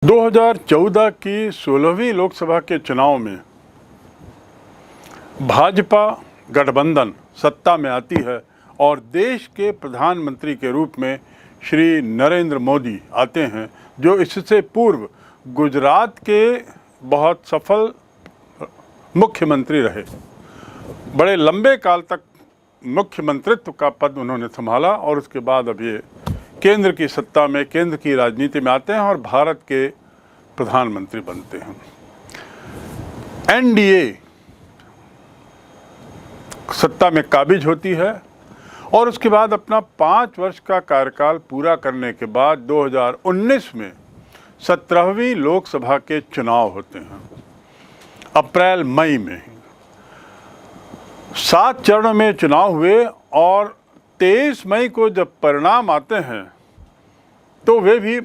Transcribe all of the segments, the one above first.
2014 की 16वीं लोकसभा के चुनाव में भाजपा गठबंधन सत्ता में आती है और देश के प्रधानमंत्री के रूप में श्री नरेंद्र मोदी आते हैं, जो इससे पूर्व गुजरात के बहुत सफल मुख्यमंत्री रहे। बड़े लंबे काल तक मुख्यमंत्रित्व का पद उन्होंने संभाला और उसके बाद अब ये केंद्र की सत्ता में, केंद्र की राजनीति में आते हैं और भारत के प्रधानमंत्री बनते हैं। एनडीए सत्ता में काबिज होती है और उसके बाद अपना 5 वर्ष का कार्यकाल पूरा करने के बाद 2019 में 17वीं लोकसभा के चुनाव होते हैं। अप्रैल मई में 7 चरणों में चुनाव हुए और 23 मई को जब परिणाम आते हैं तो वे भी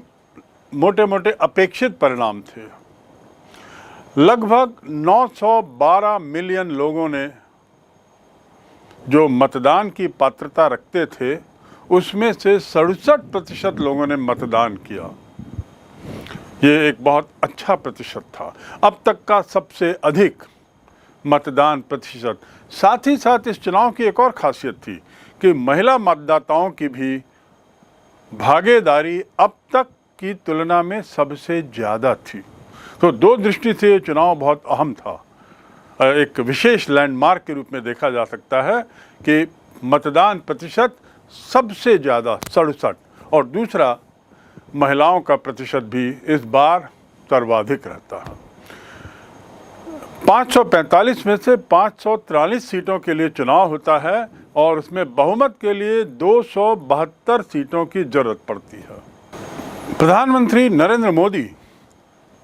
मोटे मोटे अपेक्षित परिणाम थे। लगभग 912 मिलियन लोगों ने जो मतदान की पात्रता रखते थे, उसमें से 67% लोगों ने मतदान किया। ये एक बहुत अच्छा प्रतिशत था, अब तक का सबसे अधिक मतदान प्रतिशत। साथ ही साथ इस चुनाव की एक और खासियत थी कि महिला मतदाताओं की भी भागीदारी अब तक की तुलना में सबसे ज़्यादा थी। तो दो दृष्टि से ये चुनाव बहुत अहम था। एक विशेष लैंडमार्क के रूप में देखा जा सकता है कि मतदान प्रतिशत सबसे ज़्यादा 67 और दूसरा महिलाओं का प्रतिशत भी इस बार सर्वाधिक रहता है। 545 में से 543 सीटों के लिए चुनाव होता है और उसमें बहुमत के लिए 272 सीटों की जरूरत पड़ती है। प्रधानमंत्री नरेंद्र मोदी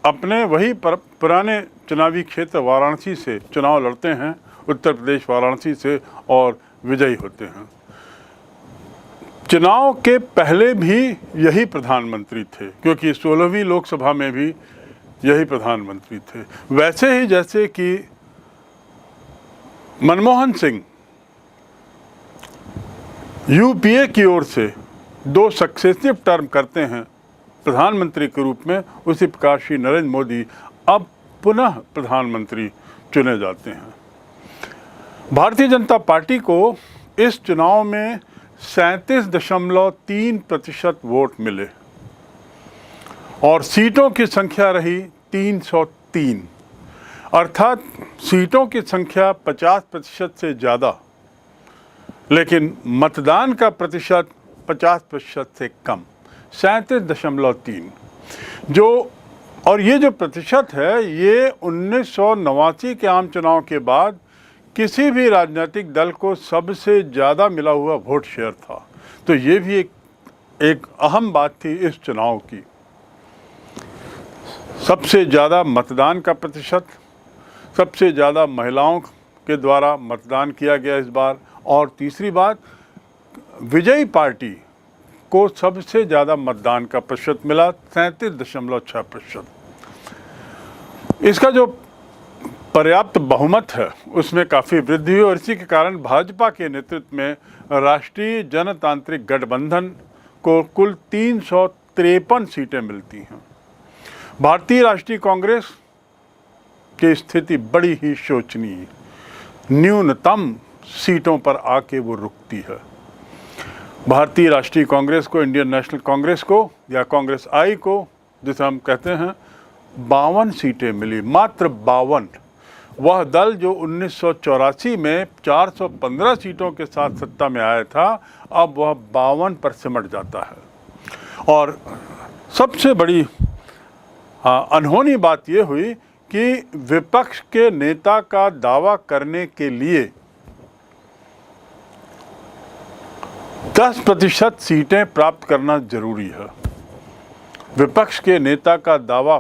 अपने वही पुराने चुनावी क्षेत्र वाराणसी से चुनाव लड़ते हैं, उत्तर प्रदेश वाराणसी से, और विजयी होते हैं। चुनाव के पहले भी यही प्रधानमंत्री थे, क्योंकि 16वीं लोकसभा में भी यही प्रधानमंत्री थे। वैसे ही जैसे कि मनमोहन सिंह यूपीए की ओर से 2 सक्सेसिव टर्म करते हैं प्रधानमंत्री के रूप में, उसी प्रकार श्री नरेंद्र मोदी अब पुनः प्रधानमंत्री चुने जाते हैं। भारतीय जनता पार्टी को इस चुनाव में 37.3% वोट मिले और सीटों की संख्या रही 303, अर्थात सीटों की संख्या 50% से ज़्यादा, लेकिन मतदान का प्रतिशत 50% से कम, 37.3। और ये जो प्रतिशत है, ये 1989 के आम चुनाव के बाद किसी भी राजनीतिक दल को सबसे ज़्यादा मिला हुआ वोट शेयर था। तो ये भी एक अहम बात थी इस चुनाव की। सबसे ज़्यादा मतदान का प्रतिशत, सबसे ज़्यादा महिलाओं के द्वारा मतदान किया गया इस बार, और तीसरी बात, विजयी पार्टी को सबसे ज़्यादा मतदान का प्रतिशत मिला, 37.6%। इसका जो पर्याप्त बहुमत है उसमें काफ़ी वृद्धि हुई और इसी के कारण भाजपा के नेतृत्व में राष्ट्रीय जनतांत्रिक गठबंधन को कुल 353 सीटें मिलती हैं। भारतीय राष्ट्रीय कांग्रेस की स्थिति बड़ी ही शोचनीय, न्यूनतम सीटों पर आके वो रुकती है। भारतीय राष्ट्रीय कांग्रेस को, इंडियन नेशनल कांग्रेस को या कांग्रेस आई को, जिसे हम कहते हैं, 52 सीटें मिली, मात्र 52। वह दल जो 1984 में 415 सीटों के साथ सत्ता में आया था, अब वह 52 पर सिमट जाता है। और सबसे बड़ी अनहोनी बात यह हुई कि विपक्ष के नेता का दावा करने के लिए 10% सीटें प्राप्त करना जरूरी है। विपक्ष के नेता का दावा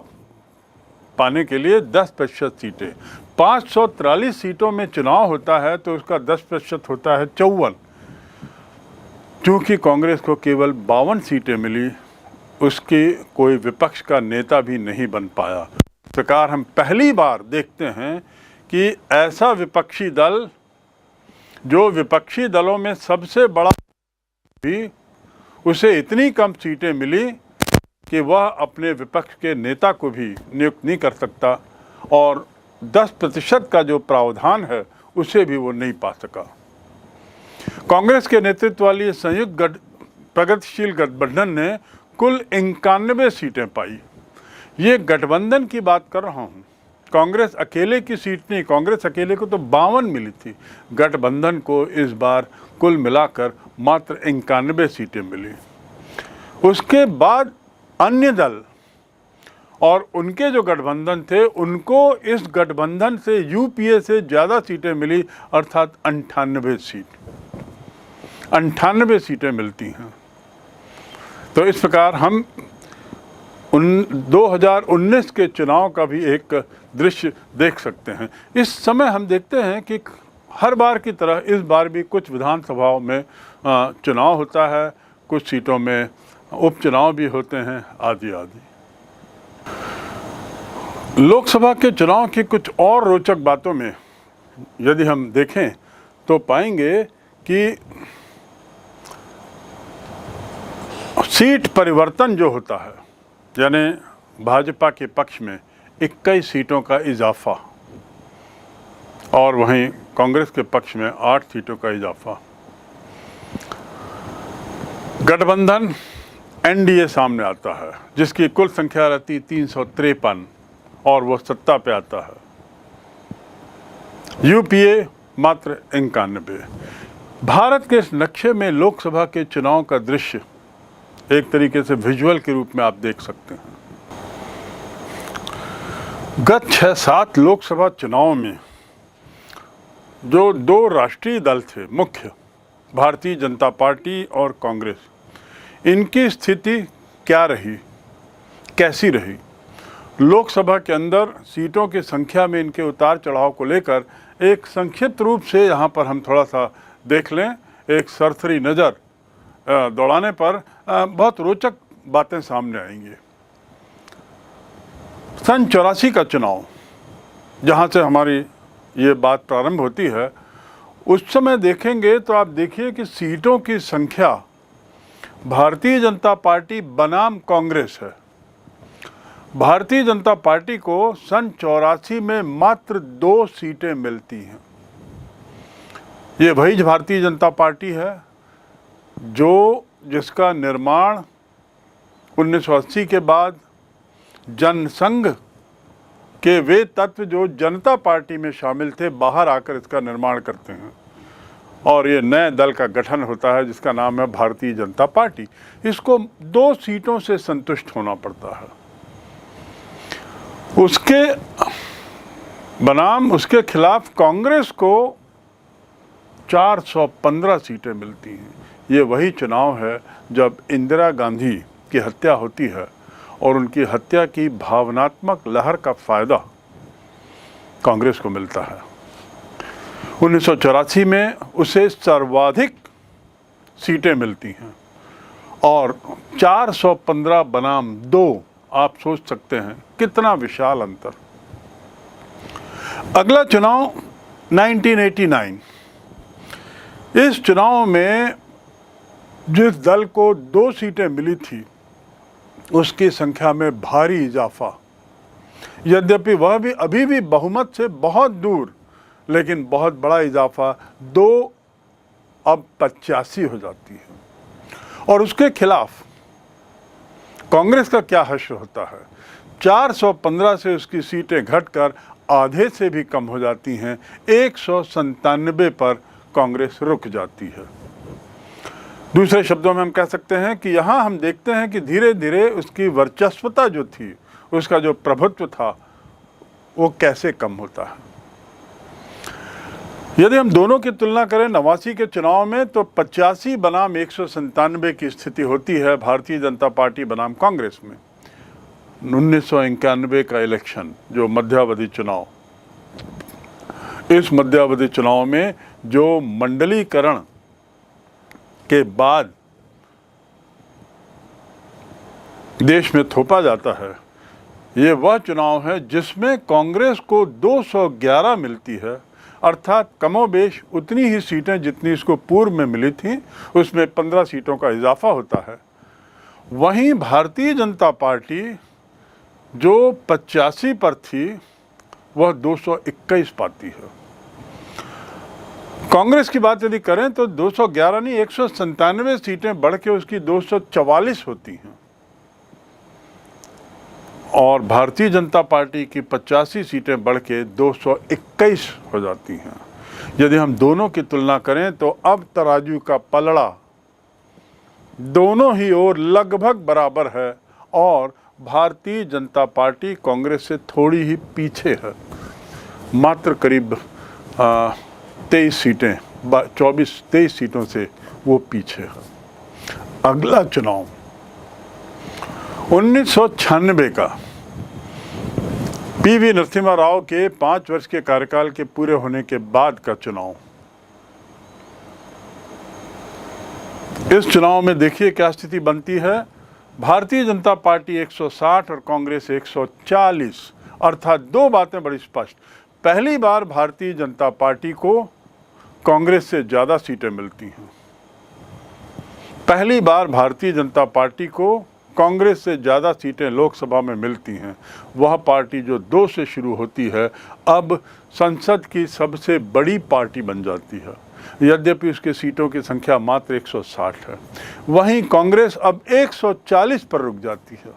पाने के लिए 10% सीटें, 543 सीटों में चुनाव होता है तो उसका 10% होता है 54। चूँकि कांग्रेस को केवल 52 सीटें मिली, उसकी कोई विपक्ष का नेता भी नहीं बन पाया। इस प्रकार हम पहली बार देखते हैं कि ऐसा विपक्षी दल, जो विपक्षी दलों में सबसे बड़ा भी, उसे इतनी कम सीटें मिली कि वह अपने विपक्ष के नेता को भी नियुक्त नहीं कर सकता और 10% का जो प्रावधान है उसे भी वो नहीं पा सका। कांग्रेस के नेतृत्व वाली संयुक्त प्रगतिशील गठबंधन ने कुल 91 सीटें पाई। ये गठबंधन की बात कर रहा हूँ, कांग्रेस अकेले की सीट नहीं, कांग्रेस अकेले को तो 52 मिली थी, गठबंधन को इस बार कुल मिलाकर मात्र 91 सीटें मिली। उसके बाद अन्य दल और उनके जो गठबंधन थे उनको इस गठबंधन से यूपीए से ज़्यादा सीटें मिली, अर्थात 98 सीटें मिलती हैं। तो इस प्रकार हम 2019 के चुनाव का भी एक दृश्य देख सकते हैं। इस समय हम देखते हैं कि हर बार की तरह इस बार भी कुछ विधानसभाओं में चुनाव होता है, कुछ सीटों में उपचुनाव भी होते हैं, आदि आदि। लोकसभा के चुनाव की कुछ और रोचक बातों में यदि हम देखें तो पाएंगे कि सीट परिवर्तन जो होता है, यानी भाजपा के पक्ष में 21 सीटों का इजाफा और वहीं कांग्रेस के पक्ष में 8 सीटों का इजाफा। गठबंधन एनडीए सामने आता है जिसकी कुल संख्या रहती 353 और वो सत्ता पे आता है। यूपीए मात्र 91। भारत के इस नक्शे में लोकसभा के चुनाव का दृश्य एक तरीके से विजुअल के रूप में आप देख सकते हैं। गत 6-7 लोकसभा चुनाव में जो 2 राष्ट्रीय दल थे मुख्य, भारतीय जनता पार्टी और कांग्रेस, इनकी स्थिति क्या रही, कैसी रही? लोकसभा के अंदर सीटों की संख्या में इनके उतार चढ़ाव को लेकर एक संक्षिप्त रूप से यहाँ पर हम थोड़ा सा देख लें। एक सरसरी नज़र दौड़ाने पर बहुत रोचक बातें सामने आएंगी। सन 84 का चुनाव, जहाँ से हमारी ये बात प्रारंभ होती है, उस समय देखेंगे तो आप देखिए कि सीटों की संख्या भारतीय जनता पार्टी बनाम कांग्रेस है। भारतीय जनता पार्टी को सन 84 में मात्र 2 सीटें मिलती हैं। ये वही भारतीय जनता पार्टी है जिसका निर्माण 1980 के बाद जनसंघ के वे तत्व जो जनता पार्टी में शामिल थे बाहर आकर इसका निर्माण करते हैं और ये नए दल का गठन होता है जिसका नाम है भारतीय जनता पार्टी। इसको 2 सीटों से संतुष्ट होना पड़ता है। उसके बनाम उसके खिलाफ कांग्रेस को 415 सीटें मिलती हैं। ये वही चुनाव है जब इंदिरा गांधी की हत्या होती है और उनकी हत्या की भावनात्मक लहर का फायदा कांग्रेस को मिलता है। 1984 में उसे सर्वाधिक सीटें मिलती हैं और 415 बनाम 2, आप सोच सकते हैं कितना विशाल अंतर। अगला चुनाव 1989। इस चुनाव में जिस दल को 2 सीटें मिली थी उसकी संख्या में भारी इजाफा, यद्यपि वह भी अभी भी बहुमत से बहुत दूर, लेकिन बहुत बड़ा इजाफा, 2 अब 85 हो जाती है। और उसके खिलाफ कांग्रेस का क्या हश्र होता है, 415 से उसकी सीटें घटकर आधे से भी कम हो जाती हैं, 197 पर कांग्रेस रुक जाती है। दूसरे शब्दों में हम कह सकते हैं कि यहाँ हम देखते हैं कि धीरे धीरे उसकी वर्चस्वता जो थी, उसका जो प्रभुत्व था, वो कैसे कम होता है। यदि हम दोनों की तुलना करें 89 के चुनाव में तो 85 बनाम 197 की स्थिति होती है भारतीय जनता पार्टी बनाम कांग्रेस में। 1991 का इलेक्शन, जो मध्यावधि चुनाव, इस मध्यावधि चुनाव में जो मंडलीकरण के बाद देश में थोपा जाता है, ये वह चुनाव है जिसमें कांग्रेस को 211 मिलती है, अर्थात कमोबेश उतनी ही सीटें जितनी इसको पूर्व में मिली थी, उसमें 15 सीटों का इजाफा होता है। वहीं भारतीय जनता पार्टी जो 85 पर थी वह 221 पाती है। कांग्रेस की बात यदि करें तो 211 नहीं 197 सीटें बढ़ के उसकी 244 होती हैं और भारतीय जनता पार्टी की 85 सीटें बढ़ के 221 हो जाती हैं। यदि हम दोनों की तुलना करें तो अब तराजू का पलड़ा दोनों ही ओर लगभग बराबर है और भारतीय जनता पार्टी कांग्रेस से थोड़ी ही पीछे है, मात्र करीब 23 सीटें 23 सीटों से वो पीछे है। अगला चुनाव 1996 का पीवी नरसिम्हा राव के 5 वर्ष के कार्यकाल के पूरे होने के बाद का चुनाव। इस चुनाव में देखिए क्या स्थिति बनती है। भारतीय जनता पार्टी 160 और कांग्रेस 140, अर्थात दो बातें बड़ी स्पष्ट। पहली बार भारतीय जनता पार्टी को कांग्रेस से ज़्यादा सीटें मिलती हैं। पहली बार भारतीय जनता पार्टी को कांग्रेस से ज़्यादा सीटें लोकसभा में मिलती हैं। वह पार्टी जो 2 से शुरू होती है अब संसद की सबसे बड़ी पार्टी बन जाती है, यद्यपि उसके सीटों की संख्या मात्र 160 है। वहीं कांग्रेस अब 140 पर रुक जाती है।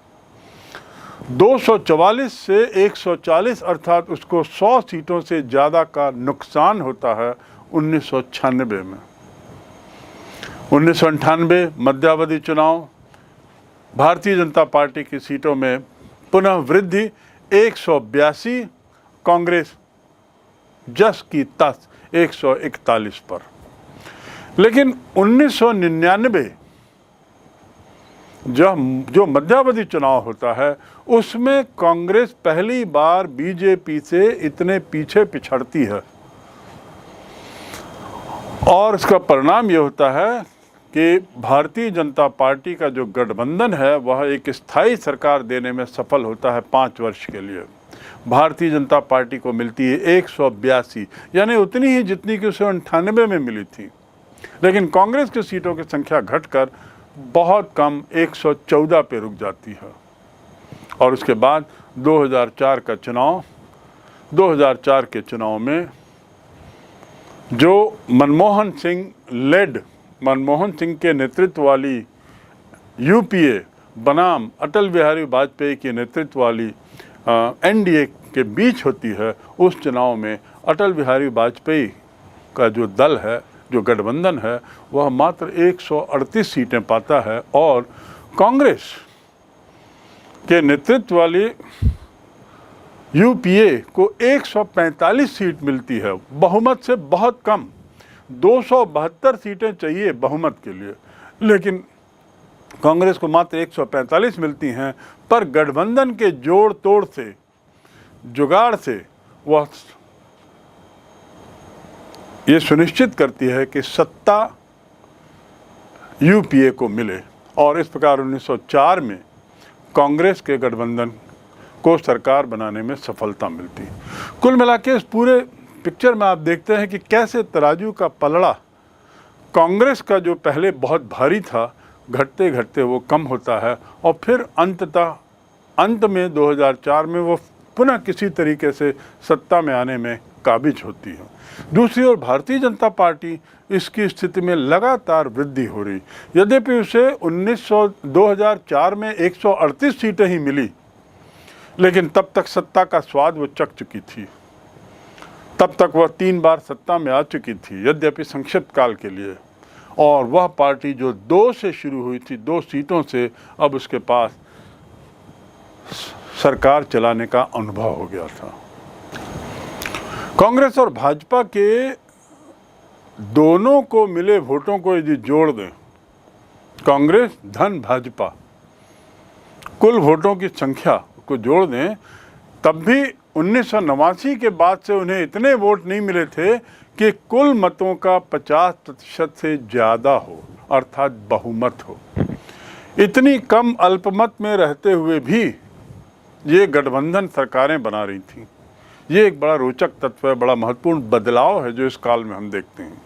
244 से 140 अर्थात उसको 100 सीटों से ज़्यादा का नुकसान होता है 1996 में। 1998 मध्यावधि चुनाव, भारतीय जनता पार्टी की सीटों में पुनः वृद्धि 182, कांग्रेस जस की तस 141 पर। लेकिन 1999 जो मध्यावधि चुनाव होता है उसमें कांग्रेस पहली बार बीजेपी से इतने पीछे पिछड़ती है और इसका परिणाम ये होता है कि भारतीय जनता पार्टी का जो गठबंधन है वह एक स्थायी सरकार देने में सफल होता है 5 वर्ष के लिए। भारतीय जनता पार्टी को मिलती है 182, यानी उतनी ही जितनी कि उसे 98 में मिली थी। लेकिन कांग्रेस की सीटों की संख्या घटकर बहुत कम 114 पे रुक जाती है। और उसके बाद 2004 का चुनाव, 2004 के चुनाव में जो मनमोहन सिंह के नेतृत्व वाली यूपीए बनाम अटल बिहारी वाजपेयी के नेतृत्व वाली एनडीए के बीच होती है, उस चुनाव में अटल बिहारी वाजपेयी का जो दल है, जो गठबंधन है, वह मात्र 138 सीटें पाता है और कांग्रेस के नेतृत्व वाली यूपीए को 145 सीट मिलती है, बहुमत से बहुत कम। 272 सीटें चाहिए बहुमत के लिए, लेकिन कांग्रेस को मात्र 145 मिलती हैं। पर गठबंधन के जोड़ तोड़ से, जुगाड़ से वह ये सुनिश्चित करती है कि सत्ता यूपीए को मिले और इस प्रकार 1904 में कांग्रेस के गठबंधन को सरकार बनाने में सफलता मिलती। कुल मिला के इस पूरे पिक्चर में आप देखते हैं कि कैसे तराजू का पलड़ा कांग्रेस का जो पहले बहुत भारी था, घटते घटते वो कम होता है और फिर अंत में 2004 में वो पुनः किसी तरीके से सत्ता में आने में काबिज होती है। दूसरी ओर भारतीय जनता पार्टी इसकी स्थिति में लगातार वृद्धि हो रही। यद्यपि उसे 2004 में 138 सीटें ही मिली, लेकिन तब तक सत्ता का स्वाद वो चख चुकी थी। तब तक वह 3 बार सत्ता में आ चुकी थी, यद्यपि संक्षिप्त काल के लिए। और वह पार्टी जो 2 से शुरू हुई थी, 2 सीटों से, अब उसके पास सरकार चलाने का अनुभव हो गया था। कांग्रेस और भाजपा के दोनों को मिले वोटों को यदि जोड़ दें, कांग्रेस धन भाजपा, कुल वोटों की संख्या को जोड़ दें, तब भी 1989 के बाद से उन्हें इतने वोट नहीं मिले थे कि कुल मतों का 50% से ज़्यादा हो, अर्थात बहुमत हो। इतनी कम अल्पमत में रहते हुए भी ये गठबंधन सरकारें बना रही थीं। ये एक बड़ा रोचक तत्व है, बड़ा महत्वपूर्ण बदलाव है जो इस काल में हम देखते हैं।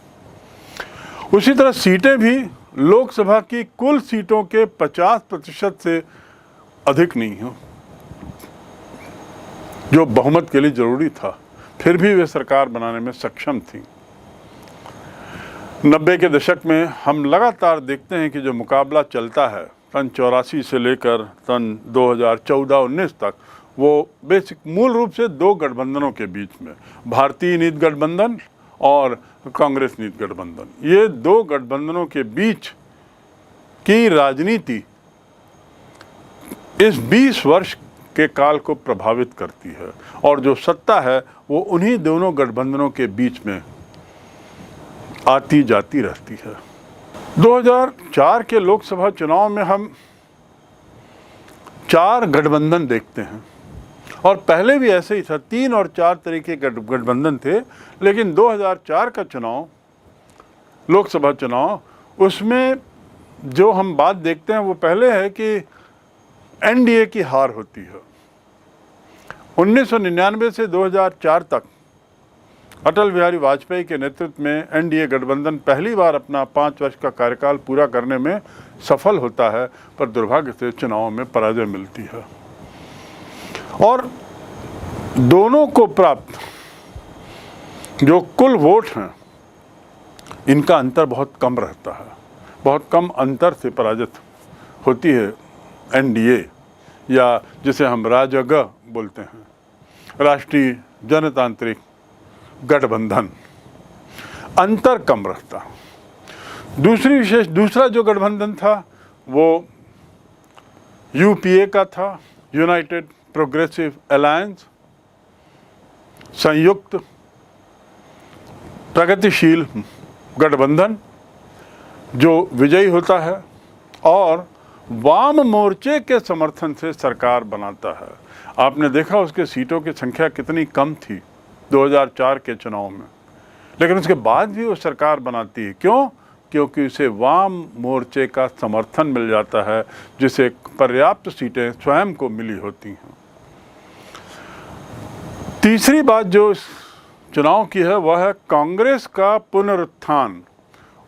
उसी तरह सीटें भी लोकसभा की कुल सीटों के 50% से अधिक नहीं हो, जो बहुमत के लिए जरूरी था, फिर भी वे सरकार बनाने में सक्षम थी। 90 के दशक में हम लगातार देखते हैं कि जो मुकाबला चलता है सन 84 से लेकर सन 2014-19 तक, वो बेसिक मूल रूप से दो गठबंधनों के बीच में, भारतीय नीति गठबंधन और कांग्रेस नीति गठबंधन, ये दो गठबंधनों के बीच की राजनीति इस 20 वर्ष के काल को प्रभावित करती है और जो सत्ता है वो उन्हीं दोनों गठबंधनों के बीच में आती जाती रहती है। 2004 के लोकसभा चुनाव में हम 4 गठबंधन देखते हैं और पहले भी ऐसे ही था, 3 और 4 तरह के गठबंधन थे, लेकिन 2004 का चुनाव, लोकसभा चुनाव, उसमें जो हम बात देखते हैं वो पहले है कि एनडीए की हार होती है। 1999 से 2004 तक अटल बिहारी वाजपेयी के नेतृत्व में एनडीए गठबंधन पहली बार अपना 5 वर्ष का कार्यकाल पूरा करने में सफल होता है, पर दुर्भाग्य से चुनाव में पराजय मिलती है और दोनों को प्राप्त जो कुल वोट हैं, इनका अंतर बहुत कम रहता है, बहुत कम अंतर से पराजित होती है एनडीए, या जिसे हम राजग बोलते हैं, राष्ट्रीय जनतांत्रिक गठबंधन। अंतर कम रहता। दूसरा जो गठबंधन था वो यूपीए का था, यूनाइटेड प्रोग्रेसिव अलायंस, संयुक्त प्रगतिशील गठबंधन, जो विजयी होता है और वाम मोर्चे के समर्थन से सरकार बनाता है। आपने देखा उसके सीटों की संख्या कितनी कम थी 2004 के चुनाव में, लेकिन उसके बाद भी वो सरकार बनाती है। क्यों? क्योंकि उसे वाम मोर्चे का समर्थन मिल जाता है, जिसे पर्याप्त सीटें स्वयं को मिली होती हैं। तीसरी बात जो इस चुनाव की है वह है कांग्रेस का पुनरुत्थान।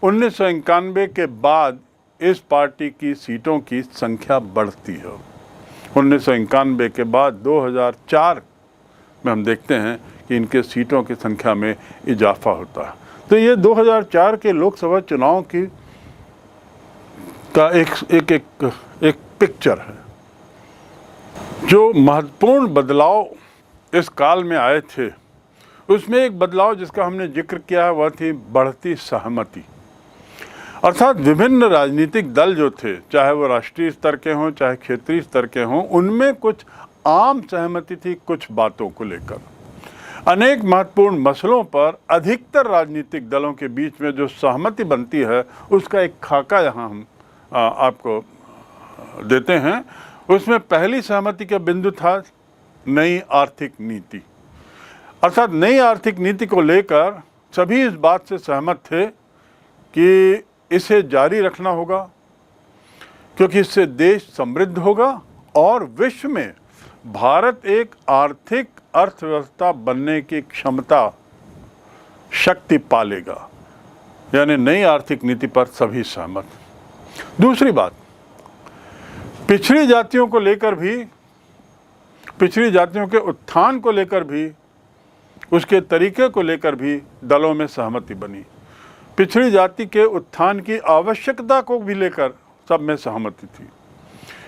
1991 के बाद इस पार्टी की सीटों की संख्या बढ़ती है। 1991 के बाद 2004 में हम देखते हैं कि इनके सीटों की संख्या में इजाफा होता है। तो ये 2004 के लोकसभा चुनाव की का एक पिक्चर है। जो महत्वपूर्ण बदलाव इस काल में आए थे, उसमें एक बदलाव जिसका हमने जिक्र किया है वह थी बढ़ती सहमति। अर्थात विभिन्न राजनीतिक दल जो थे, चाहे वो राष्ट्रीय स्तर के हों चाहे क्षेत्रीय स्तर के हों, उनमें कुछ आम सहमति थी कुछ बातों को लेकर। अनेक महत्वपूर्ण मसलों पर अधिकतर राजनीतिक दलों के बीच में जो सहमति बनती है, उसका एक खाका यहाँ हम आपको देते हैं। उसमें पहली सहमति का बिंदु था नई आर्थिक नीति। अर्थात नई आर्थिक नीति को लेकर सभी इस बात से सहमत थे कि इसे जारी रखना होगा, क्योंकि इससे देश समृद्ध होगा और विश्व में भारत एक आर्थिक अर्थव्यवस्था बनने की क्षमता, शक्ति पालेगा। यानी नई आर्थिक नीति पर सभी सहमत। दूसरी बात, पिछड़ी जातियों को लेकर भी, पिछड़ी जातियों के उत्थान को लेकर भी, उसके तरीके को लेकर भी दलों में सहमति बनी। पिछड़ी जाति के उत्थान की आवश्यकता को भी लेकर सब में सहमति थी।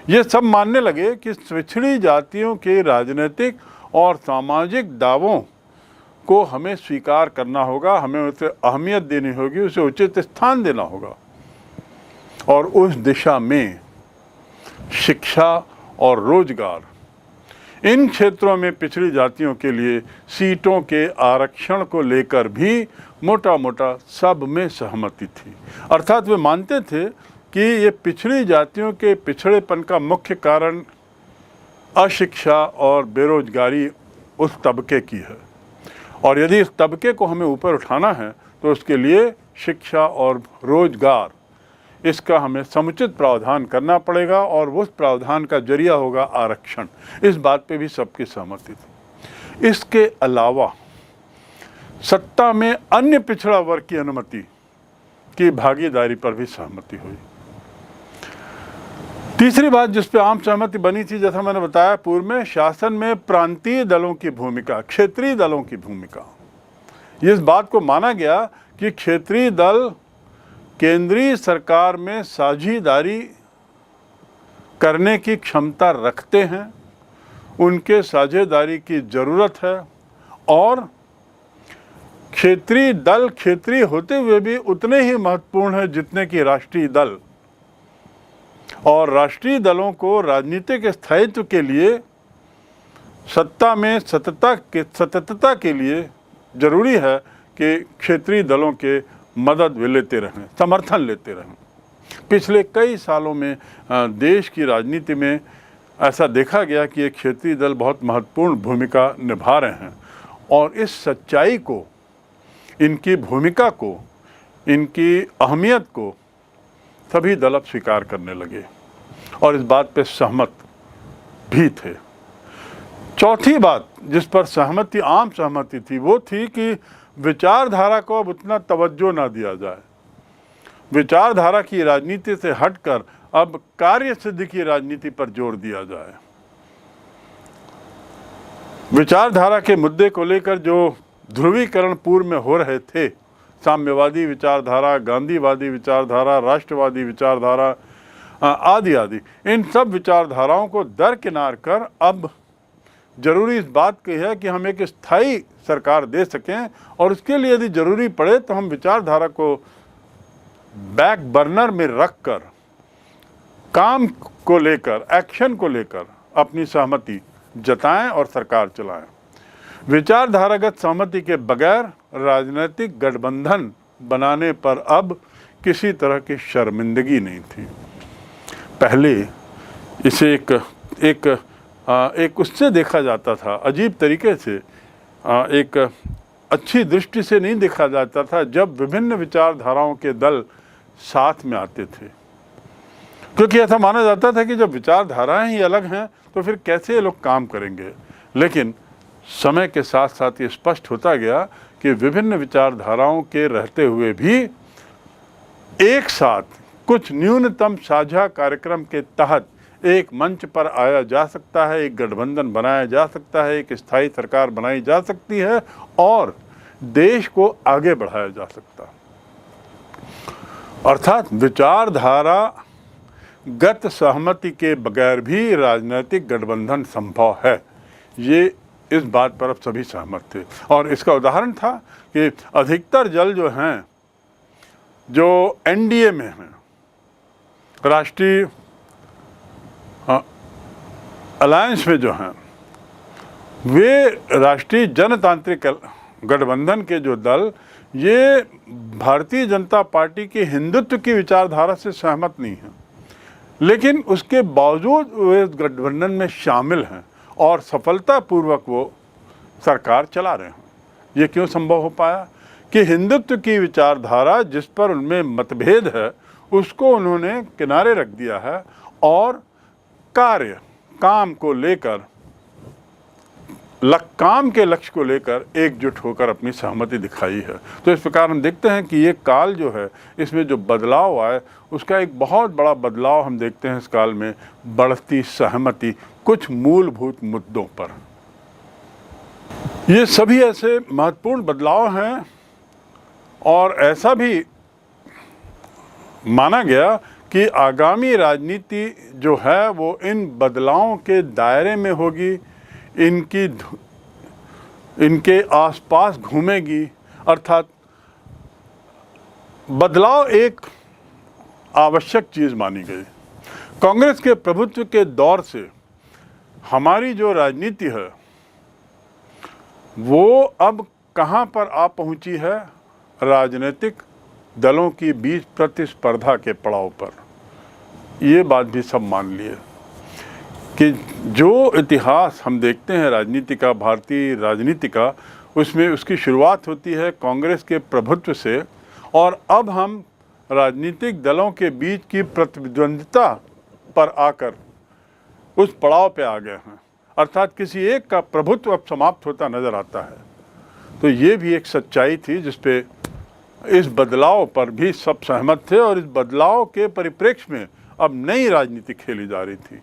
ये सब मानने लगे कि पिछड़ी जातियों के राजनीतिक और सामाजिक दावों को हमें स्वीकार करना होगा, हमें उसे अहमियत देनी होगी, उसे उचित स्थान देना होगा। और उस दिशा में शिक्षा और रोजगार, इन क्षेत्रों में पिछड़ी जातियों के लिए सीटों के आरक्षण को लेकर भी मोटा मोटा सब में सहमति थी। अर्थात वे मानते थे कि ये पिछड़ी जातियों के पिछड़ेपन का मुख्य कारण अशिक्षा और बेरोजगारी उस तबके की है, और यदि इस तबके को हमें ऊपर उठाना है तो उसके लिए शिक्षा और रोजगार, इसका हमें समुचित प्रावधान करना पड़ेगा, और उस प्रावधान का जरिया होगा आरक्षण। इस बात पे भी सबकी सहमति थी। इसके अलावा सत्ता में अन्य पिछड़ा वर्ग की अनुमति की भागीदारी पर भी सहमति हुई। तीसरी बात जिस पे आम सहमति बनी थी, जैसा मैंने बताया पूर्व में, शासन में प्रांतीय दलों की भूमिका, क्षेत्रीय दलों की भूमिका। इस बात को माना गया कि क्षेत्रीय दल केंद्रीय सरकार में साझेदारी करने की क्षमता रखते हैं, उनके साझेदारी की ज़रूरत है, और क्षेत्रीय दल क्षेत्रीय होते हुए भी उतने ही महत्वपूर्ण है जितने कि राष्ट्रीय दल। और राष्ट्रीय दलों को राजनीतिक स्थायित्व के लिए, सत्ता में सततता के लिए जरूरी है कि क्षेत्रीय दलों के मदद वे लेते रहें, समर्थन लेते रहें। पिछले कई सालों में देश की राजनीति में ऐसा देखा गया कि ये क्षेत्रीय दल बहुत महत्वपूर्ण भूमिका निभा रहे हैं, और इस सच्चाई को, इनकी भूमिका को, इनकी अहमियत को सभी दल अब स्वीकार करने लगे और इस बात पे सहमत भी थे। चौथी बात जिस पर सहमति, आम सहमति थी, वो थी कि विचारधारा को अब उतना तवज्जो ना दिया जाए। विचारधारा की राजनीति से हटकर अब कार्य सिद्धि की राजनीति पर जोर दिया जाए। विचारधारा के मुद्दे को लेकर जो ध्रुवीकरण पूर्व में हो रहे थे, साम्यवादी विचारधारा, गांधीवादी विचारधारा, राष्ट्रवादी विचारधारा आदि आदि, इन सब विचारधाराओं को दरकिनार कर अब जरूरी इस बात की है कि हम एक स्थायी सरकार दे सकें, और उसके लिए यदि जरूरी पड़े तो हम विचारधारा को बैक बर्नर में रखकर काम को लेकर, एक्शन को लेकर अपनी सहमति जताएं और सरकार चलाएं। विचारधारागत सहमति के बगैर राजनीतिक गठबंधन बनाने पर अब किसी तरह की शर्मिंदगी नहीं थी। पहले इसे एक उससे देखा जाता था, अजीब तरीके से, एक अच्छी दृष्टि से नहीं देखा जाता था जब विभिन्न विचारधाराओं के दल साथ में आते थे, क्योंकि ऐसा माना जाता था कि जब विचारधाराएं ही अलग हैं तो फिर कैसे ये लोग काम करेंगे। लेकिन समय के साथ साथ ये स्पष्ट होता गया कि विभिन्न विचारधाराओं के रहते हुए भी एक साथ कुछ न्यूनतम साझा कार्यक्रम के तहत एक मंच पर आया जा सकता है, एक गठबंधन बनाया जा सकता है, एक स्थायी सरकार बनाई जा सकती है और देश को आगे बढ़ाया जा सकता है। अर्थात विचारधारा गत सहमति के बगैर भी राजनीतिक गठबंधन संभव है, ये इस बात पर अब सभी सहमत थे। और इसका उदाहरण था कि अधिकतर दल जो हैं, जो एनडीए में हैं, राष्ट्रीय अलायंस में जो हैं, वे राष्ट्रीय जनतांत्रिक गठबंधन के जो दल, ये भारतीय जनता पार्टी की हिंदुत्व की विचारधारा से सहमत नहीं हैं, लेकिन उसके बावजूद वे गठबंधन में शामिल हैं और सफलतापूर्वक वो सरकार चला रहे हैं। ये क्यों संभव हो पाया? कि हिंदुत्व की विचारधारा जिस पर उनमें मतभेद है, उसको उन्होंने किनारे रख दिया है और काम को लेकर, काम के लक्ष्य को लेकर एकजुट होकर अपनी सहमति दिखाई है। तो इस प्रकार हम देखते हैं कि ये काल जो है, इसमें जो बदलाव आए, उसका एक बहुत बड़ा बदलाव हम देखते हैं इस काल में, बढ़ती सहमति कुछ मूलभूत मुद्दों पर। ये सभी ऐसे महत्वपूर्ण बदलाव हैं और ऐसा भी माना गया कि आगामी राजनीति जो है वो इन बदलावों के दायरे में होगी, इनके आसपास घूमेगी। अर्थात बदलाव एक आवश्यक चीज़ मानी गई। कांग्रेस के प्रभुत्व के दौर से हमारी जो राजनीति है वो अब कहाँ पर आ पहुँची है? राजनीतिक दलों की बीच प्रतिस्पर्धा के पड़ाव पर। ये बात भी सब मान लिए कि जो इतिहास हम देखते हैं राजनीति का, भारतीय राजनीति का, उसमें उसकी शुरुआत होती है कांग्रेस के प्रभुत्व से, और अब हम राजनीतिक दलों के बीच की प्रतिद्वंद्विता पर आकर उस पड़ाव पे आ गए हैं। अर्थात किसी एक का प्रभुत्व अब समाप्त होता नजर आता है। तो ये भी एक सच्चाई थी जिस पे इस बदलाव पर भी सब सहमत थे और इस बदलाव के परिप्रेक्ष्य में अब नई राजनीति खेली जा रही थी।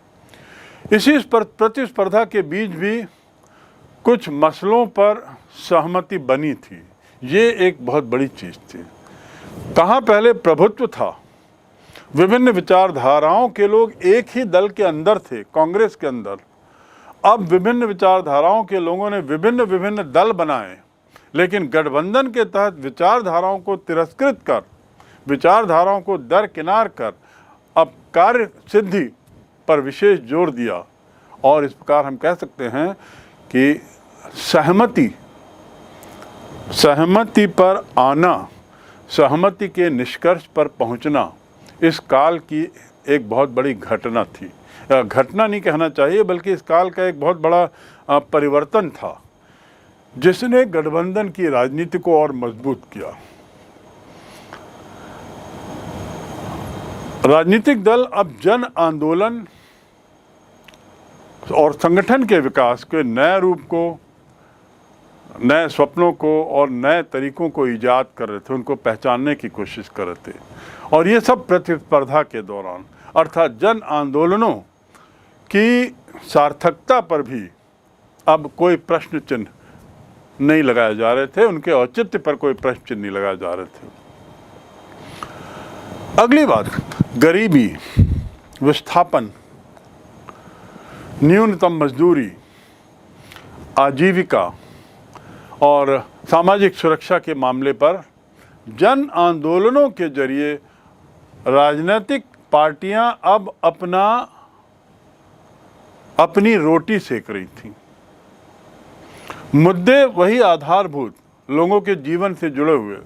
इसी प्रतिस्पर्धा के बीच भी कुछ मसलों पर सहमति बनी थी। ये एक बहुत बड़ी चीज़ थी। कहाँ पहले प्रभुत्व था, विभिन्न विचारधाराओं के लोग एक ही दल के अंदर थे, कांग्रेस के अंदर। अब विभिन्न विचारधाराओं के लोगों ने विभिन्न विभिन्न दल बनाए, लेकिन गठबंधन के तहत विचारधाराओं को तिरस्कृत कर, विचारधाराओं को दरकिनार कर अब कार्य सिद्धि पर विशेष जोर दिया। और इस प्रकार हम कह सकते हैं कि सहमति पर आना, सहमति के निष्कर्ष पर पहुंचना इस काल की एक बहुत बड़ी घटना थी। घटना नहीं कहना चाहिए, बल्कि इस काल का एक बहुत बड़ा परिवर्तन था, जिसने गठबंधन की राजनीति को और मजबूत किया। राजनीतिक दल अब जन आंदोलन और संगठन के विकास के नए रूप को, नए सपनों को और नए तरीकों को ईजाद कर रहे थे, उनको पहचानने की कोशिश कर रहे थे। और ये सब प्रतिस्पर्धा के दौरान, अर्थात जन आंदोलनों की सार्थकता पर भी अब कोई प्रश्न चिन्ह नहीं लगाए जा रहे थे, उनके औचित्य पर कोई प्रश्न चिन्ह नहीं लगाए जा रहे थे। अगली बात, गरीबी, विस्थापन, न्यूनतम मजदूरी, आजीविका और सामाजिक सुरक्षा के मामले पर जन आंदोलनों के जरिए राजनीतिक पार्टियां अब अपनी रोटी सेक रही थीं। मुद्दे वही आधारभूत लोगों के जीवन से जुड़े हुए,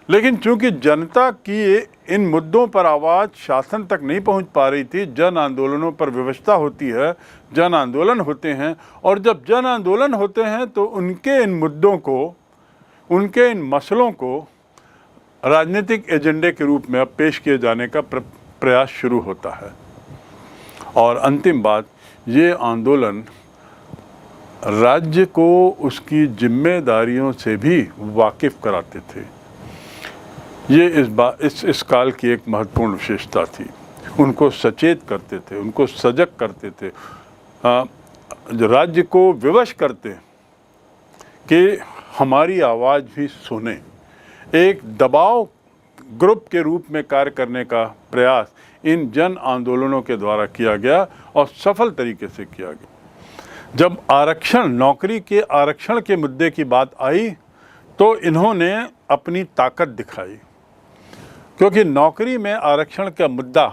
लेकिन चूंकि जनता की इन मुद्दों पर आवाज़ शासन तक नहीं पहुंच पा रही थी। जन आंदोलनों पर व्यवस्था होती है, जन आंदोलन होते हैं, और जब जन आंदोलन होते हैं तो उनके इन मुद्दों को, उनके इन मसलों को राजनीतिक एजेंडे के रूप में अब पेश किए जाने का प्रयास शुरू होता है। और अंतिम बात, ये आंदोलन राज्य को उसकी जिम्मेदारियों से भी वाकिफ कराते थे। ये इस काल की एक महत्वपूर्ण विशेषता थी। उनको सचेत करते थे, उनको सजग करते थे, राज्य को विवश करते कि हमारी आवाज़ भी सुने। एक दबाव ग्रुप के रूप में कार्य करने का प्रयास इन जन आंदोलनों के द्वारा किया गया और सफल तरीके से किया गया। जब आरक्षण, नौकरी के आरक्षण के मुद्दे की बात आई तो इन्होंने अपनी ताकत दिखाई, क्योंकि नौकरी में आरक्षण का मुद्दा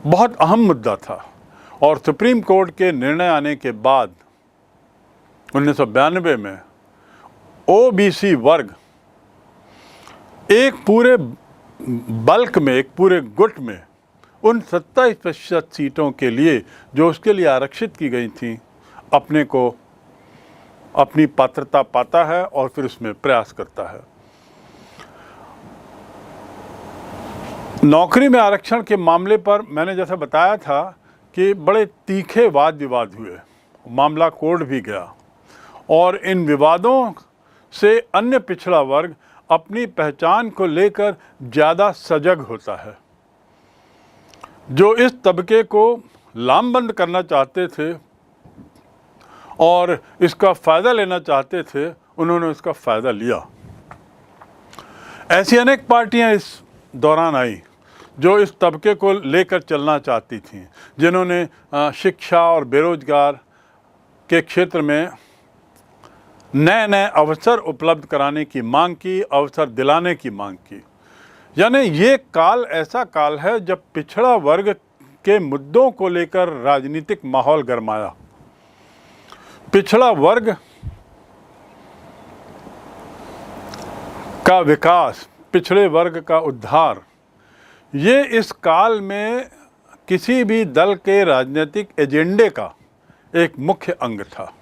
बहुत अहम मुद्दा था। और सुप्रीम कोर्ट के निर्णय आने के बाद 1992 में ओबीसी वर्ग एक पूरे बल्क में, एक पूरे गुट में उन 27% सीटों के लिए जो उसके लिए आरक्षित की गई थी, अपने को, अपनी पात्रता पाता है और फिर उसमें प्रयास करता है। नौकरी में आरक्षण के मामले पर मैंने जैसा बताया था कि बड़े तीखे वाद विवाद हुए, मामला कोर्ट भी गया, और इन विवादों से अन्य पिछड़ा वर्ग अपनी पहचान को लेकर ज़्यादा सजग होता है। जो इस तबके को लामबंद करना चाहते थे और इसका फ़ायदा लेना चाहते थे, उन्होंने उसका फ़ायदा लिया। ऐसी अनेक पार्टियां इस दौरान आई जो इस तबके को लेकर चलना चाहती थीं, जिन्होंने शिक्षा और बेरोजगार के क्षेत्र में नए नए अवसर उपलब्ध कराने की मांग की, अवसर दिलाने की मांग की। यानी ये काल ऐसा काल है जब पिछड़ा वर्ग के मुद्दों को लेकर राजनीतिक माहौल गरमाया। पिछड़ा वर्ग का विकास, पिछड़े वर्ग का उद्धार, ये इस काल में किसी भी दल के राजनीतिक एजेंडे का एक मुख्य अंग था।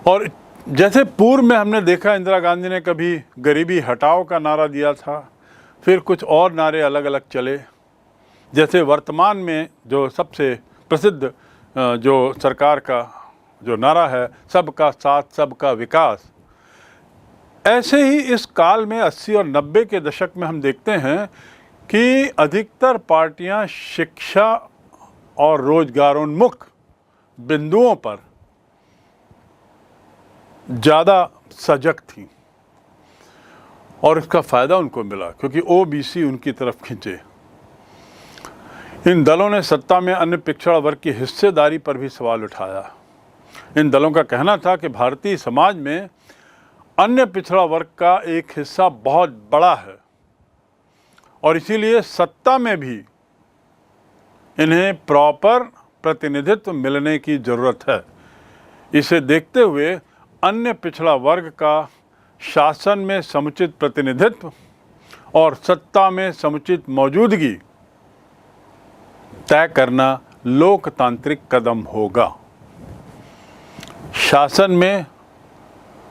और जैसे पूर्व में हमने देखा, इंदिरा गांधी ने कभी गरीबी हटाओ का नारा दिया था, फिर कुछ और नारे अलग अलग चले। जैसे वर्तमान में जो सबसे प्रसिद्ध जो सरकार का जो नारा है, सबका साथ सबका विकास, ऐसे ही इस काल में 80 और 90 के दशक में हम देखते हैं कि अधिकतर पार्टियां शिक्षा और रोजगारोन्मुख बिंदुओं पर ज़्यादा सजग थीं और इसका फ़ायदा उनको मिला क्योंकि ओबीसी उनकी तरफ खिंचे। इन दलों ने सत्ता में अन्य पिछड़ा वर्ग की हिस्सेदारी पर भी सवाल उठाया। इन दलों का कहना था कि भारतीय समाज में अन्य पिछड़ा वर्ग का एक हिस्सा बहुत बड़ा है और इसीलिए सत्ता में भी इन्हें प्रॉपर प्रतिनिधित्व मिलने की ज़रूरत है। इसे देखते हुए अन्य पिछड़ा वर्ग का शासन में समुचित प्रतिनिधित्व और सत्ता में समुचित मौजूदगी तय करना लोकतांत्रिक कदम होगा। शासन में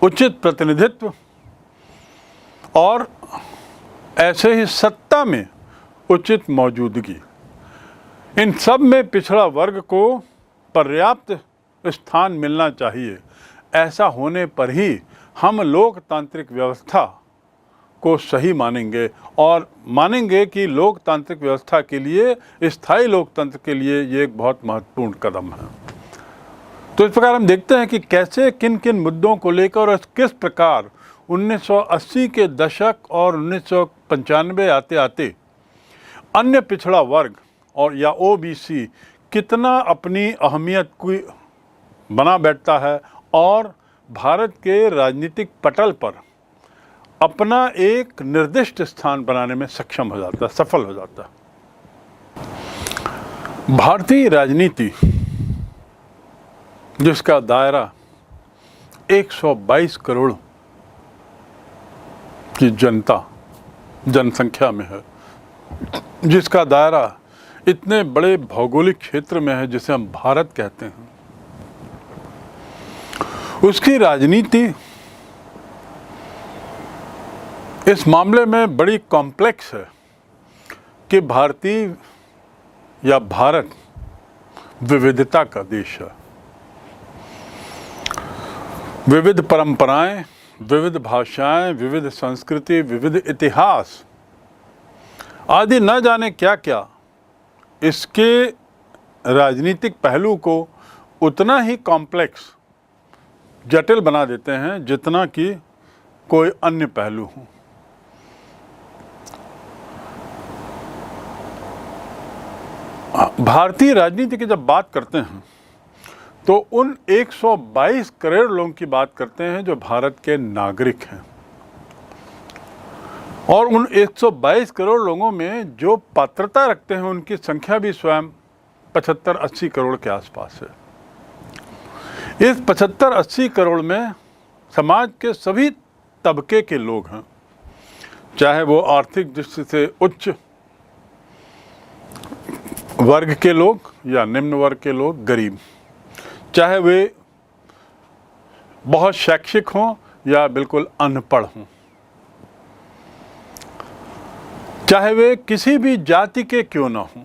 उचित प्रतिनिधित्व और ऐसे ही सत्ता में उचित मौजूदगी, इन सब में पिछड़ा वर्ग को पर्याप्त स्थान मिलना चाहिए। ऐसा होने पर ही हम लोकतांत्रिक व्यवस्था को सही मानेंगे और मानेंगे कि लोकतांत्रिक व्यवस्था के लिए, स्थायी लोकतंत्र के लिए ये एक बहुत महत्वपूर्ण कदम है। तो इस प्रकार हम देखते हैं कि कैसे किन किन मुद्दों को लेकर और किस प्रकार 1980 के दशक और 1995 आते आते अन्य पिछड़ा वर्ग और या ओबीसी कितना अपनी अहमियत को बना बैठता है और भारत के राजनीतिक पटल पर अपना एक निर्दिष्ट स्थान बनाने में सक्षम हो जाता, सफल हो जाता। भारतीय राजनीति, जिसका दायरा 122 करोड़ की जनसंख्या में है, जिसका दायरा इतने बड़े भौगोलिक क्षेत्र में है जिसे हम भारत कहते हैं, उसकी राजनीति इस मामले में बड़ी कॉम्प्लेक्स है कि भारतीय या भारत विविधता का देश है। विविध परंपराएं, विविध भाषाएं, विविध संस्कृति, विविध इतिहास आदि न जाने क्या क्या इसके राजनीतिक पहलू को उतना ही कॉम्प्लेक्स, जटिल बना देते हैं जितना कि कोई अन्य पहलू हो। भारतीय राजनीति की जब बात करते हैं तो उन 122 करोड़ लोगों की बात करते हैं जो भारत के नागरिक हैं और उन 122 करोड़ लोगों में जो पात्रता रखते हैं उनकी संख्या भी स्वयं 75-80 करोड़ के आसपास है। इस 75-80 करोड़ में समाज के सभी तबके के लोग हैं, चाहे वो आर्थिक दृष्टि से उच्च वर्ग के लोग या निम्न वर्ग के लोग, गरीब, चाहे वे बहुत शैक्षिक हों या बिल्कुल अनपढ़ हों, चाहे वे किसी भी जाति के क्यों ना हों,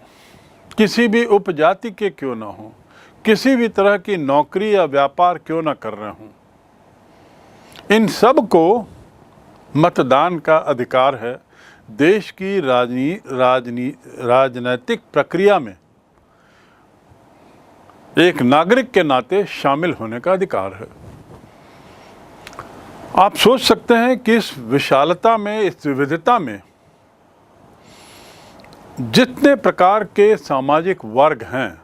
किसी भी उपजाति के क्यों ना हों, किसी भी तरह की नौकरी या व्यापार क्यों ना कर रहे हों, इन सब को मतदान का अधिकार है। देश की राजनीतिक प्रक्रिया में एक नागरिक के नाते शामिल होने का अधिकार है। आप सोच सकते हैं कि इस विशालता में, इस विविधता में जितने प्रकार के सामाजिक वर्ग हैं,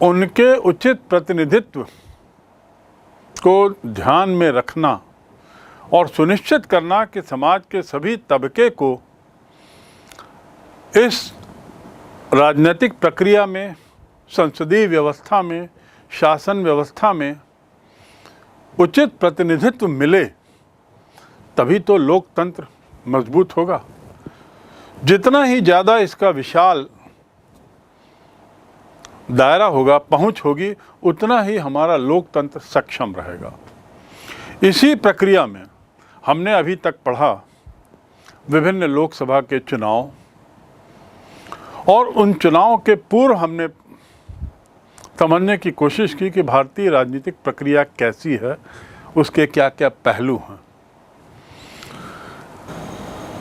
उनके उचित प्रतिनिधित्व को ध्यान में रखना और सुनिश्चित करना कि समाज के सभी तबके को इस राजनीतिक प्रक्रिया में, संसदीय व्यवस्था में, शासन व्यवस्था में उचित प्रतिनिधित्व मिले, तभी तो लोकतंत्र मजबूत होगा। जितना ही ज़्यादा इसका विशाल दायरा होगा, पहुंच होगी, उतना ही हमारा लोकतंत्र सक्षम रहेगा। इसी प्रक्रिया में हमने अभी तक पढ़ा विभिन्न लोकसभा के चुनाव, और उन चुनाव के पूर्व हमने समझने की कोशिश की कि भारतीय राजनीतिक प्रक्रिया कैसी है, उसके क्या क्या पहलू हैं।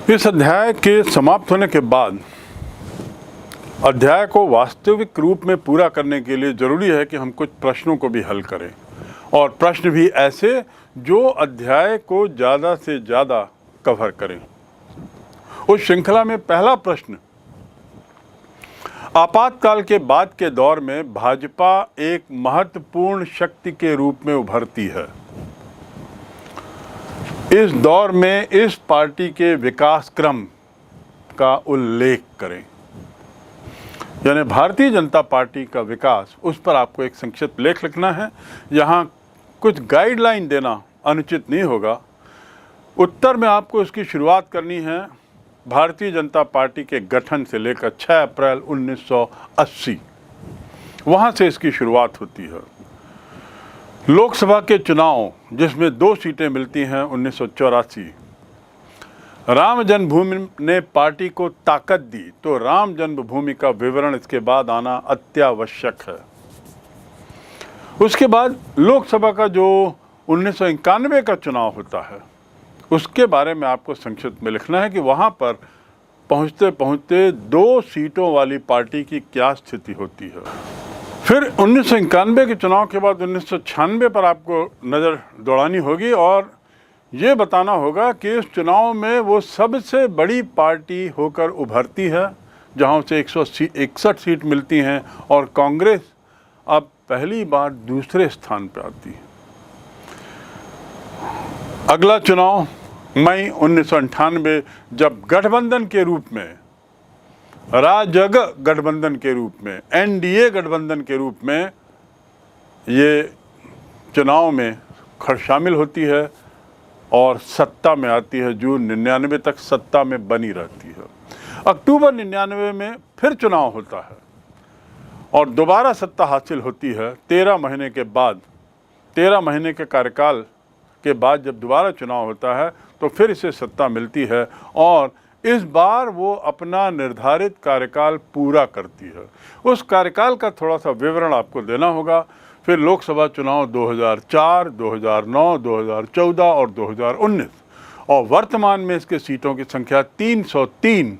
इस अध्याय के समाप्त होने के बाद अध्याय को वास्तविक रूप में पूरा करने के लिए जरूरी है कि हम कुछ प्रश्नों को भी हल करें, और प्रश्न भी ऐसे जो अध्याय को ज़्यादा से ज़्यादा कवर करें। उस श्रृंखला में पहला प्रश्न, आपातकाल के बाद के दौर में भाजपा एक महत्वपूर्ण शक्ति के रूप में उभरती है। इस दौर में इस पार्टी के विकास क्रम का उल्लेख करें। यानी भारतीय जनता पार्टी का विकास, उस पर आपको एक संक्षिप्त लेख लिखना है। यहाँ कुछ गाइडलाइन देना अनुचित नहीं होगा। उत्तर में आपको इसकी शुरुआत करनी है भारतीय जनता पार्टी के गठन से लेकर 6 अप्रैल 1980, वहाँ से इसकी शुरुआत होती है। लोकसभा के चुनाव जिसमें 2 सीटें मिलती हैं 1984, राम जन्मभूमि ने पार्टी को ताकत दी, तो राम जन्मभूमि का विवरण इसके बाद आना अत्यावश्यक है। उसके बाद लोकसभा का जो 1991 का चुनाव होता है, उसके बारे में आपको संक्षिप्त में लिखना है कि वहाँ पर पहुँचते पहुँचते 2 सीटों वाली पार्टी की क्या स्थिति होती है। फिर 1991 के चुनाव के बाद 1996 पर आपको नज़र दौड़ानी होगी और ये बताना होगा कि इस चुनाव में वो सबसे बड़ी पार्टी होकर उभरती है, जहाँ से 161 सीट मिलती हैं, और कांग्रेस अब पहली बार दूसरे स्थान पर आती है। अगला चुनाव मई 1998, जब गठबंधन के रूप में, राजग गठबंधन के रूप में, एनडीए गठबंधन के रूप में ये चुनाव में शामिल होती है और सत्ता में आती है। जून 99 तक सत्ता में बनी रहती है। अक्टूबर 99 में फिर चुनाव होता है और दोबारा सत्ता हासिल होती है 13 महीने के बाद। 13 महीने के कार्यकाल के बाद जब दोबारा चुनाव होता है तो फिर इसे सत्ता मिलती है और इस बार वो अपना निर्धारित कार्यकाल पूरा करती है। उस कार्यकाल का थोड़ा सा विवरण आपको देना होगा। फिर लोकसभा चुनाव 2004, 2009, 2014 और 2019, और वर्तमान में इसके सीटों की संख्या 303।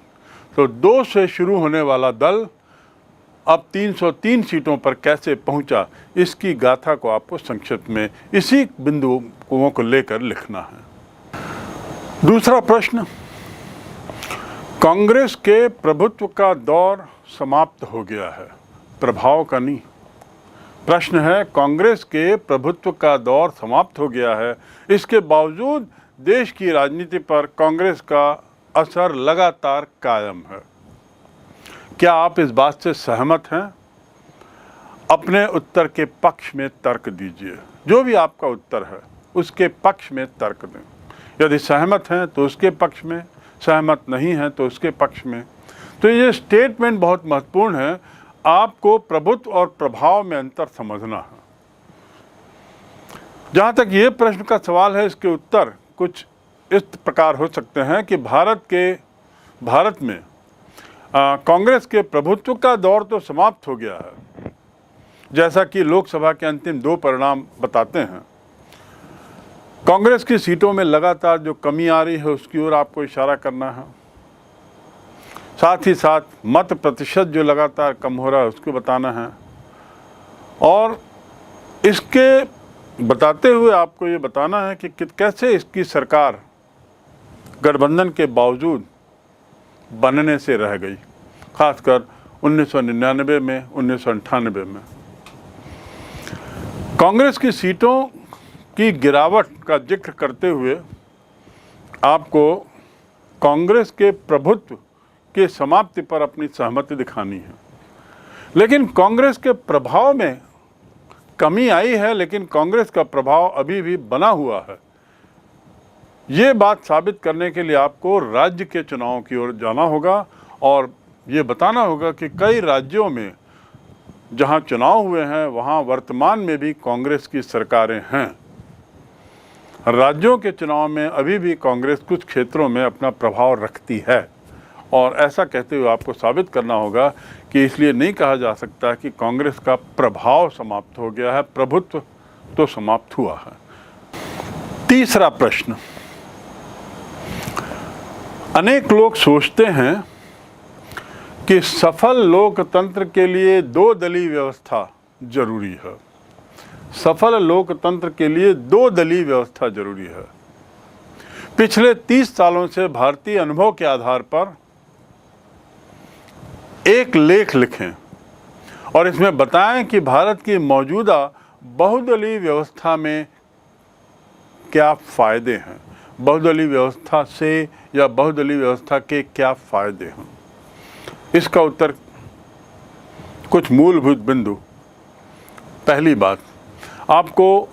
तो 2 से शुरू होने वाला दल अब 303 सीटों पर कैसे पहुंचा, इसकी गाथा को आपको संक्षिप्त में इसी बिंदुओं को लेकर लिखना है। दूसरा प्रश्न, कांग्रेस के प्रभुत्व का दौर समाप्त हो गया है, प्रभाव का नहीं। प्रश्न है, कांग्रेस के प्रभुत्व का दौर समाप्त हो गया है, इसके बावजूद देश की राजनीति पर कांग्रेस का असर लगातार कायम है। क्या आप इस बात से सहमत हैं? अपने उत्तर के पक्ष में तर्क दीजिए। जो भी आपका उत्तर है उसके पक्ष में तर्क दें। यदि सहमत हैं तो उसके पक्ष में, सहमत नहीं हैं तो उसके पक्ष में। तो ये स्टेटमेंट बहुत महत्वपूर्ण है। आपको प्रभुत्व और प्रभाव में अंतर समझना है। जहाँ तक ये प्रश्न का सवाल है, इसके उत्तर कुछ इस प्रकार हो सकते हैं कि भारत में कांग्रेस के प्रभुत्व का दौर तो समाप्त हो गया है, जैसा कि लोकसभा के अंतिम 2 परिणाम बताते हैं। कांग्रेस की सीटों में लगातार जो कमी आ रही है उसकी ओर आपको इशारा करना है। साथ ही साथ मत प्रतिशत जो लगातार कम हो रहा है उसको बताना है, और इसके बताते हुए आपको ये बताना है कि कैसे इसकी सरकार गठबंधन के बावजूद बनने से रह गई, खासकर 1999 में, 1998 में। कांग्रेस की सीटों की गिरावट का जिक्र करते हुए आपको कांग्रेस के प्रभुत्व के समाप्ति पर अपनी सहमति दिखानी है। लेकिन कांग्रेस के प्रभाव में कमी आई है, लेकिन कांग्रेस का प्रभाव अभी भी बना हुआ है। ये बात साबित करने के लिए आपको राज्य के चुनावों की ओर जाना होगा और ये बताना होगा कि कई राज्यों में जहां चुनाव हुए हैं वहां वर्तमान में भी कांग्रेस की सरकारें हैं। राज्यों के चुनाव में अभी भी कांग्रेस कुछ क्षेत्रों में अपना प्रभाव रखती है, और ऐसा कहते हुए आपको साबित करना होगा कि इसलिए नहीं कहा जा सकता कि कांग्रेस का प्रभाव समाप्त हो गया है, प्रभुत्व तो समाप्त हुआ है। तीसरा प्रश्न, अनेक लोग सोचते हैं कि सफल लोकतंत्र के लिए दो दलीय व्यवस्था जरूरी है। सफल लोकतंत्र के लिए दो दलीय व्यवस्था जरूरी है। पिछले 30 सालों से भारतीय अनुभव के आधार पर एक लेख लिखें और इसमें बताएं कि भारत की मौजूदा बहुदलीय व्यवस्था में क्या फायदे हैं, बहुदलीय व्यवस्था से या बहुदलीय व्यवस्था के क्या फायदे हैं। इसका उत्तर कुछ मूलभूत बिंदु। पहली बात, आपको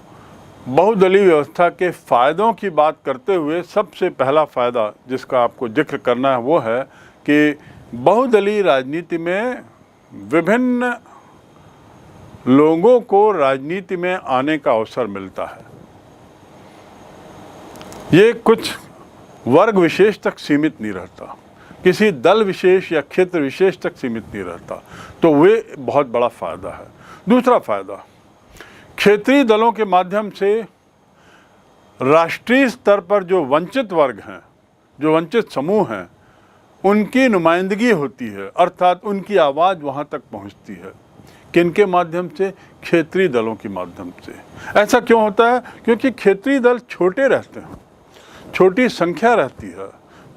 बहुदलीय व्यवस्था के फायदों की बात करते हुए सबसे पहला फायदा जिसका आपको जिक्र करना है वो है कि बहुदलीय राजनीति में विभिन्न लोगों को राजनीति में आने का अवसर मिलता है। ये कुछ वर्ग विशेष तक सीमित नहीं रहता, किसी दल विशेष या क्षेत्र विशेष तक सीमित नहीं रहता, तो वे बहुत बड़ा फायदा है। दूसरा फायदा, क्षेत्रीय दलों के माध्यम से राष्ट्रीय स्तर पर जो वंचित वर्ग हैं, जो वंचित समूह हैं, उनकी नुमाइंदगी होती है, अर्थात उनकी आवाज़ वहाँ तक पहुँचती है। किनके माध्यम से? क्षेत्रीय दलों के माध्यम से। ऐसा क्यों होता है? क्योंकि क्षेत्रीय दल छोटे रहते हैं, छोटी संख्या रहती है,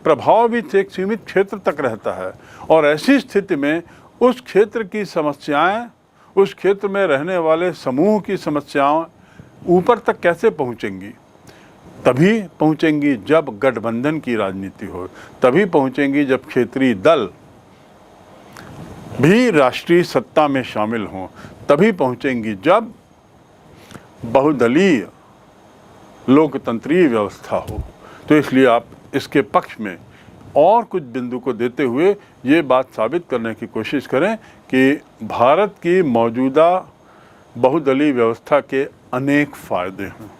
प्रभाव भी एक सीमित क्षेत्र तक रहता है, और ऐसी स्थिति में उस क्षेत्र की समस्याएं, उस क्षेत्र में रहने वाले समूह की समस्याएं ऊपर तक कैसे पहुंचेंगी? तभी पहुंचेंगी जब गठबंधन की राजनीति हो, तभी पहुंचेंगी जब क्षेत्रीय दल भी राष्ट्रीय सत्ता में शामिल हों, तभी पहुंचेंगी जब बहुदलीय लोकतंत्रीय व्यवस्था हो। तो इसलिए आप इसके पक्ष में और कुछ बिंदु को देते हुए ये बात साबित करने की कोशिश करें कि भारत की मौजूदा बहुदलीय व्यवस्था के अनेक फायदे हैं।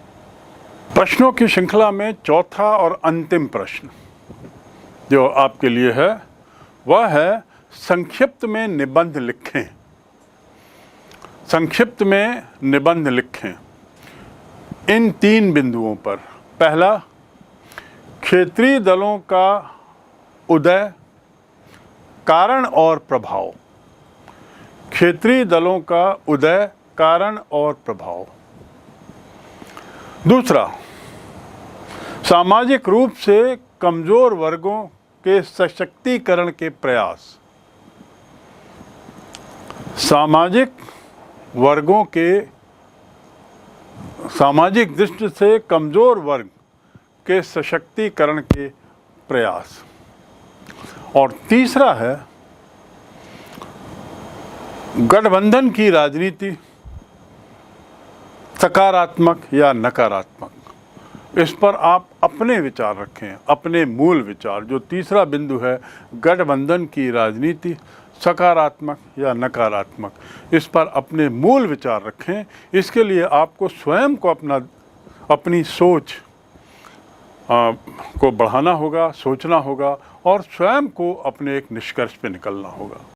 प्रश्नों की श्रृंखला में चौथा और अंतिम प्रश्न जो आपके लिए है वह है संक्षिप्त में निबंध लिखें। संक्षिप्त में निबंध लिखें इन 3 बिंदुओं पर। पहला, क्षेत्रीय दलों का उदय, कारण और प्रभाव। क्षेत्रीय दलों का उदय, कारण और प्रभाव। दूसरा, सामाजिक रूप से कमजोर वर्गों के सशक्तिकरण के प्रयास। सामाजिक वर्गों के, सामाजिक दृष्टि से कमजोर वर्ग के सशक्तिकरण के प्रयास। और तीसरा है गठबंधन की राजनीति, सकारात्मक या नकारात्मक। इस पर आप अपने विचार रखें, अपने मूल विचार। जो तीसरा बिंदु है गठबंधन की राजनीति, सकारात्मक या नकारात्मक, इस पर अपने मूल विचार रखें। इसके लिए आपको स्वयं को अपनी सोच को बढ़ाना होगा, सोचना होगा और स्वयं को अपने एक निष्कर्ष पे निकलना होगा।